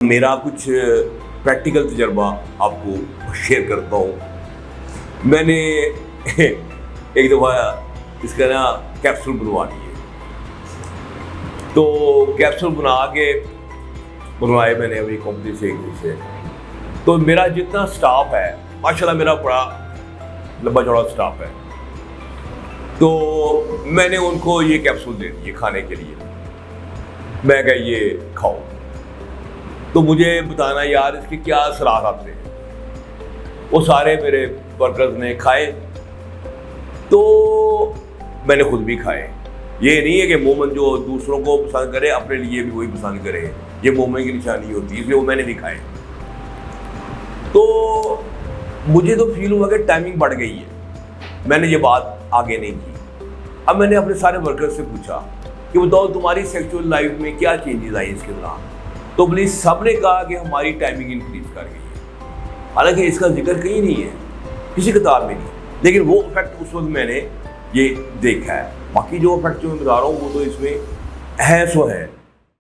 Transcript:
मेरा कुछ प्रैक्टिकल तजर्बा आपको शेयर करता हूँ। मैंने एक दफ़ा इसका ना कैप्सूल बनवा लिए, तो कैप्सूल बनवाए मैंने अभी कंपनी से। तो मेरा जितना स्टाफ है माशाल्लाह, मेरा बड़ा लंबा चौड़ा स्टाफ है, तो मैंने उनको ये कैप्सूल दे दिए खाने के लिए। मैं कहा ये खाओ, तो मुझे बताना यार इसके क्या असरार आते हैं। वो सारे मेरे वर्कर्स ने खाए, तो मैंने खुद भी खाए। ये नहीं है कि मोमन जो दूसरों को पसंद करे अपने लिए भी वही पसंद करे, ये मोमन की निशानी होती है, इसलिए वो मैंने भी खाए। तो मुझे तो फील हुआ कि टाइमिंग बढ़ गई है। मैंने ये बात आगे नहीं की। अब मैंने अपने सारे वर्कर्स से पूछा कि बताओ तुम्हारी सेक्सुअल लाइफ में क्या चेंजेस आई इसके दौरान। तो प्लीज सबने कहा कि हमारी टाइमिंग इंक्रीज कर गई है। हालांकि इसका जिक्र कहीं नहीं है, किसी किताब में नहीं, लेकिन वो इफेक्ट उस वक्त मैंने ये देखा है। बाकी जो इफेक्ट जो मैं बता रहा हूँ वो तो इसमें है सो है।